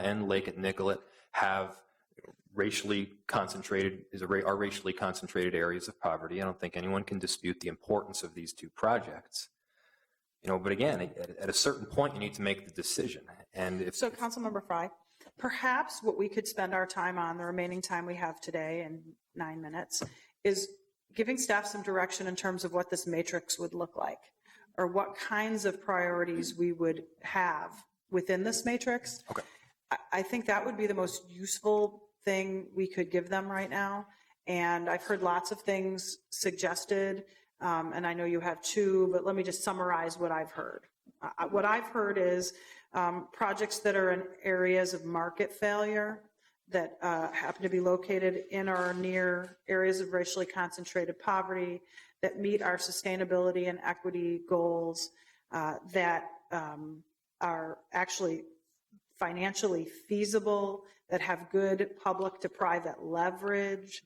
and Lake at Nicollet have racially concentrated, are racially concentrated areas of poverty. I don't think anyone can dispute the importance of these two projects. But again, at a certain point, you need to make the decision. And if so, Councilmember Frye, perhaps what we could spend our time on, the remaining time we have today in 9 minutes, is giving staff some direction in terms of what this matrix would look like, or what kinds of priorities we would have within this matrix. Okay. I think that would be the most useful thing we could give them right now. And I've heard lots of things suggested, and I know you have too, but let me just summarize what I've heard. What I've heard is projects that are in areas of market failure that happen to be located in or near areas of racially concentrated poverty that meet our sustainability and equity goals, that are actually financially feasible, that have good public to private leverage,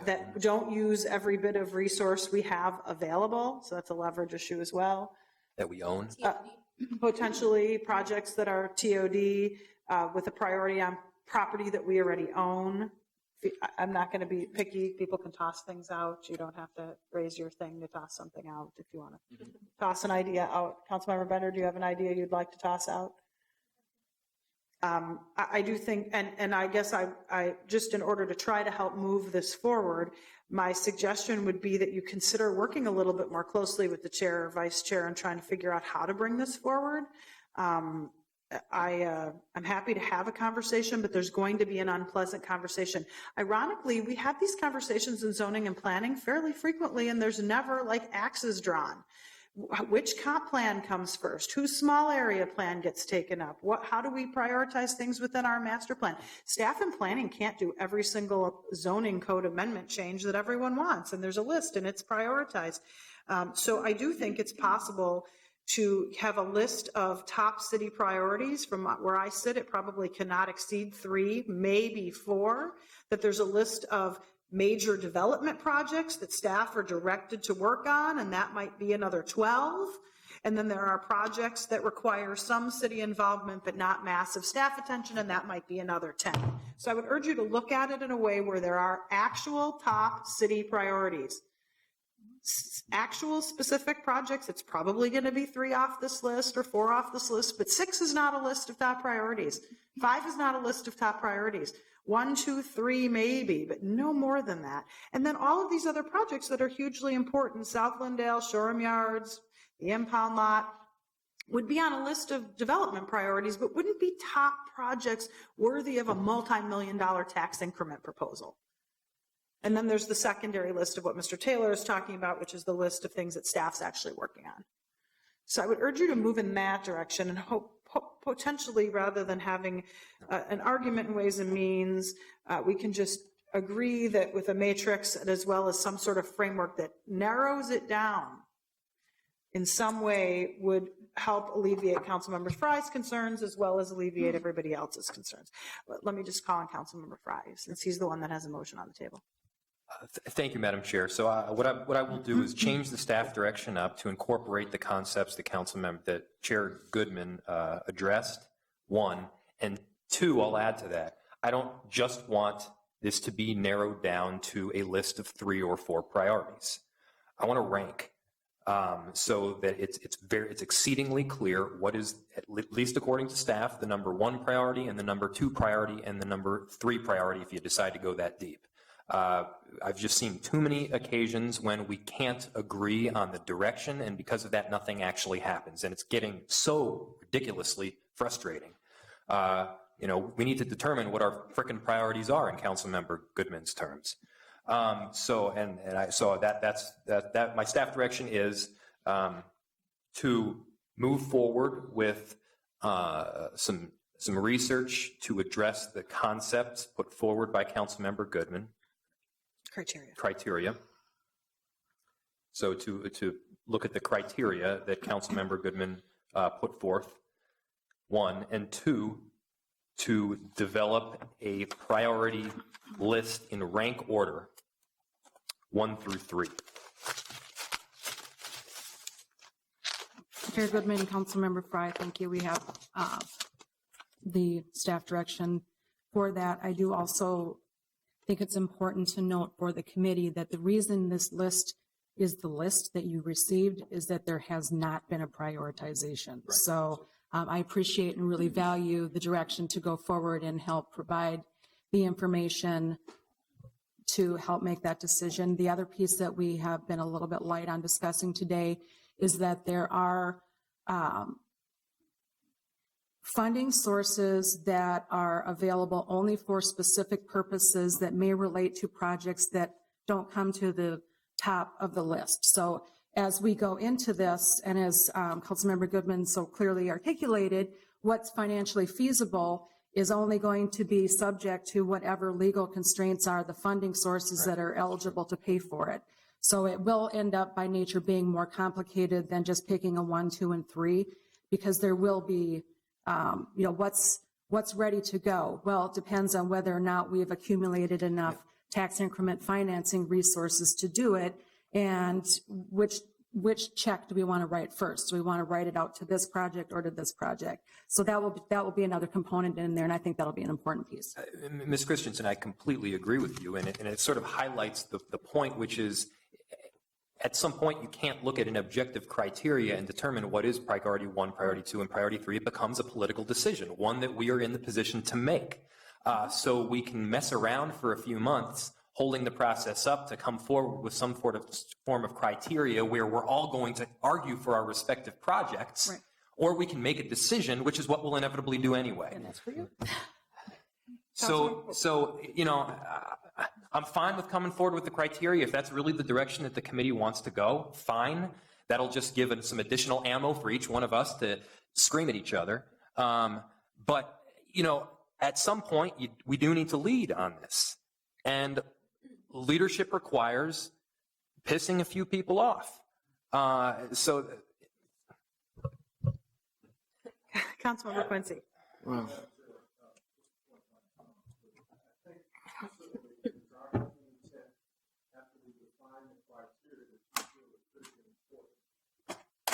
that don't use every bit of resource we have available. So that's a leverage issue as well. That we own. Potentially projects that are TOD with a priority on property that we already own. I'm not going to be picky. People can toss things out. You don't have to raise your thing to toss something out if you want to toss an idea out. Councilmember Bender, do you have an idea you'd like to toss out? I do think, and I guess I just in order to try to help move this forward, my suggestion would be that you consider working a little bit more closely with the chair or vice chair and trying to figure out how to bring this forward. I'm happy to have a conversation, but there's going to be an unpleasant conversation. Ironically, we have these conversations in zoning and planning fairly frequently, and there's never like axes drawn. Which comp plan comes first? Whose small area plan gets taken up? How do we prioritize things within our master plan? Staff and planning can't do every single zoning code amendment change that everyone wants, and there's a list and it's prioritized. So I do think it's possible to have a list of top city priorities. From where I sit, it probably cannot exceed 3, maybe 4, that there's a list of major development projects that staff are directed to work on, and that might be another 12. And then there are projects that require some city involvement but not massive staff attention, and that might be another 10. So I would urge you to look at it in a way where there are actual top city priorities. Actual specific projects, it's probably going to be 3 off this list or 4 off this list, but 6 is not a list of top priorities. 5 is not a list of top priorities. 1, 2, 3 maybe, but no more than that. And then all of these other projects that are hugely important, South Lindale, Shoreham Yards, the impound lot, would be on a list of development priorities, but wouldn't be top projects worthy of a multi-million-dollar tax increment proposal. And then there's the secondary list of what Mr. Taylor is talking about, which is the list of things that staff's actually working on. So I would urge you to move in that direction and hope potentially, rather than having an argument in Ways and Means, we can just agree that with a matrix as well as some sort of framework that narrows it down in some way would help alleviate Councilmember Frye's concerns as well as alleviate everybody else's concerns. Let me just call on Councilmember Frye, since he's the one that has a motion on the table. Thank you, Madam Chair. So what I will do is change the staff direction up to incorporate the concepts that Chair Goodman addressed, 1, and 2, I'll add to that. I don't just want this to be narrowed down to a list of 3 or 4 priorities. I want to rank so that it's exceedingly clear what is, at least according to staff, the number 1 priority and the number 2 priority and the number 3 priority if you decide to go that deep. I've just seen too many occasions when we can't agree on the direction, and because of that, nothing actually happens, and it's getting so ridiculously frustrating. We need to determine what our frickin' priorities are in Councilmember Goodman's terms. My staff direction is to move forward with some research to address the concepts put forward by Councilmember Goodman. Criteria. So to look at the criteria that Councilmember Goodman put forth, 1, and 2, to develop a priority list in rank order, 1 through 3. Chair Goodman, Councilmember Frye, thank you. We have the staff direction for that. I do also think it's important to note for the committee that the reason this list is the list that you received is that there has not been a prioritization. Right. So I appreciate and really value the direction to go forward and help provide the information to help make that decision. The other piece that we have been a little bit light on discussing today is that there are funding sources that are available only for specific purposes that may relate to projects that don't come to the top of the list. So as we go into this, and as Councilmember Goodman so clearly articulated, what's financially feasible is only going to be subject to whatever legal constraints are the funding sources that are eligible to pay for it. So it will end up by nature being more complicated than just picking a 1, 2, and 3, because there will be, what's ready to go. Well, it depends on whether or not we've accumulated enough tax increment financing resources to do it, and which check do we want to write first? Do we want to write it out to this project or to this project? So that will be another component in there, and I think that'll be an important piece. Ms. Christensen, I completely agree with you, and it sort of highlights the point, which is at some point you can't look at an objective criteria and determine what is priority 1, priority 2, and priority 3. It becomes a political decision, one that we are in the position to make. So we can mess around for a few months holding the process up to come forward with some form of criteria where we're all going to argue for our respective projects, right. Or we can make a decision, which is what we'll inevitably do anyway. And that's for you. So I'm fine with coming forward with the criteria. If that's really the direction that the committee wants to go, fine. That'll just give some additional ammo for each one of us to scream at each other. But, at some point, we do need to lead on this. And leadership requires pissing a few people off. Councilmember Quincy. Well,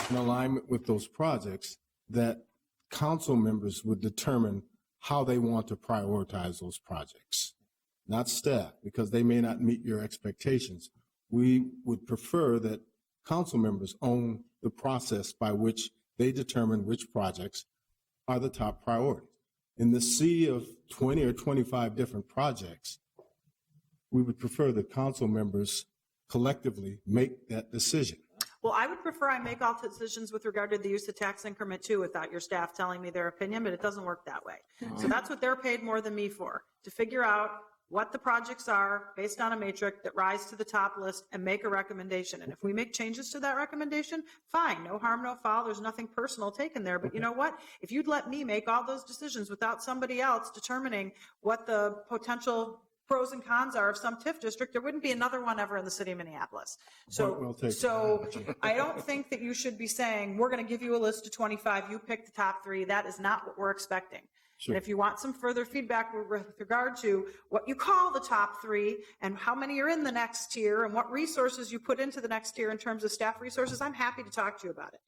in alignment with those projects, that council members would determine how they want to prioritize those projects, not staff, because they may not meet your expectations. We would prefer that council members own the process by which they determine which projects are the top priority. In the sea of 20 or 25 different projects, we would prefer that council members collectively make that decision. Well, I would prefer I make all decisions with regard to the use of tax increment 2 without your staff telling me their opinion, but it doesn't work that way. So that's what they're paid more than me for, to figure out what the projects are based on a matrix that rise to the top list and make a recommendation. And if we make changes to that recommendation, fine, no harm, no foul. There's nothing personal taken there. But you know what? If you'd let me make all those decisions without somebody else determining what the potential pros and cons are of some TIF district, there wouldn't be another one ever in the city of Minneapolis. So I don't think that you should be saying, we're going to give you a list of 25, you pick the top 3. That is not what we're expecting. Sure. And if you want some further feedback with regard to what you call the top 3 and how many are in the next tier and what resources you put into the next tier in terms of staff resources, I'm happy to talk to you about it.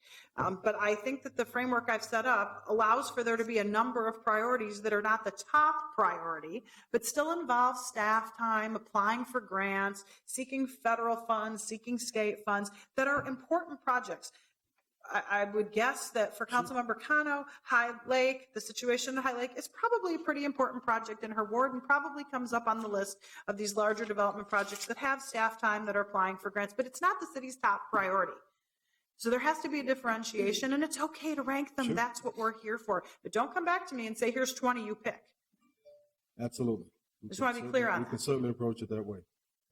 But I think that the framework I've set up allows for there to be a number of priorities that are not the top priority, but still involve staff time, applying for grants, seeking federal funds, seeking state funds that are important projects. I would guess that for Councilmember Cano, High Lake, the situation in High Lake is probably a pretty important project in her ward and probably comes up on the list of these larger development projects that have staff time that are applying for grants, but it's not the city's top priority. So there has to be a differentiation, and it's okay to rank them. Sure. That's what we're here for. But don't come back to me and say, here's 20, you pick. Absolutely. Just want to be clear on that. We can certainly approach it that way.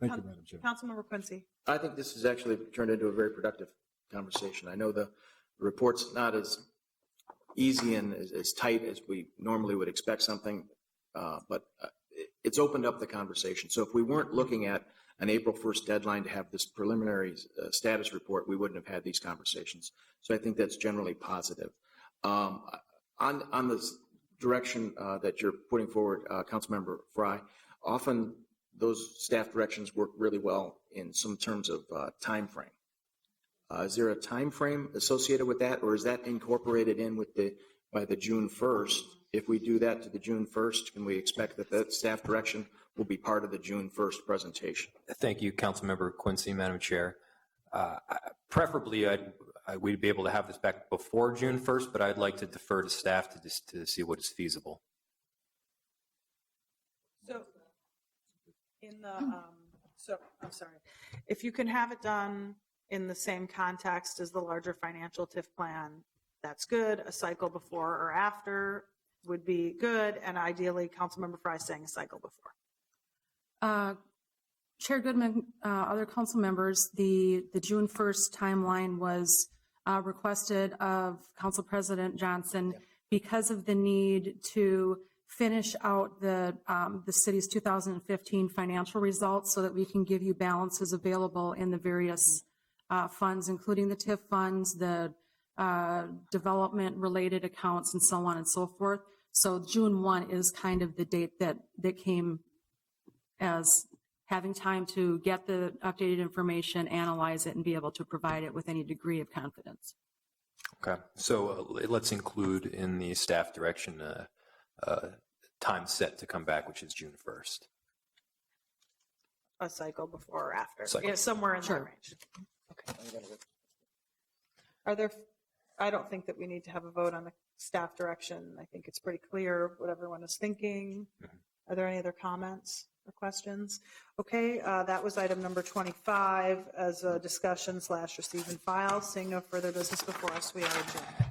Thank you, Madam Chair. Councilmember Quincy. I think this has actually turned into a very productive conversation. I know the report's not as easy and as tight as we normally would expect something, but it's opened up the conversation. So if we weren't looking at an April 1st deadline to have this preliminary status report, we wouldn't have had these conversations. So I think that's generally positive. On this direction that you're putting forward, Councilmember Fry, often those staff directions work really well in some terms of time frame. Is there a time frame associated with that, or is that incorporated in with by the June 1st if we do that to the June 1st, can we expect that that staff direction will be part of the June 1st presentation? Thank you, Councilmember Quincy, Madam Chair. Preferably, we'd be able to have this back before June 1st, but I'd like to defer to staff to see what is feasible. So, I'm sorry, if you can have it done in the same context as the larger financial TIF plan, that's good. A cycle before or after would be good, and ideally, Councilmember Fry saying a cycle before. Chair Goodman, other council members, the June 1st timeline was requested of Council President Johnson because of the need to finish out the city's 2015 financial results so that we can give you balances available in the various funds, including the TIF funds, the development-related accounts, and so on and so forth. So June 1 is kind of the date that came as having time to get the updated information, analyze it, and be able to provide it with any degree of confidence. Okay, so let's include in the staff direction time set to come back, which is June 1st. A cycle before or after. Cycle. Yeah, somewhere in that range. Are there, I don't think that we need to have a vote on the staff direction. I think it's pretty clear what everyone is thinking. Are there any other comments or questions? Okay, that was item number 25 as a discussion / receive and file. Seeing no further business before us, we are adjourned.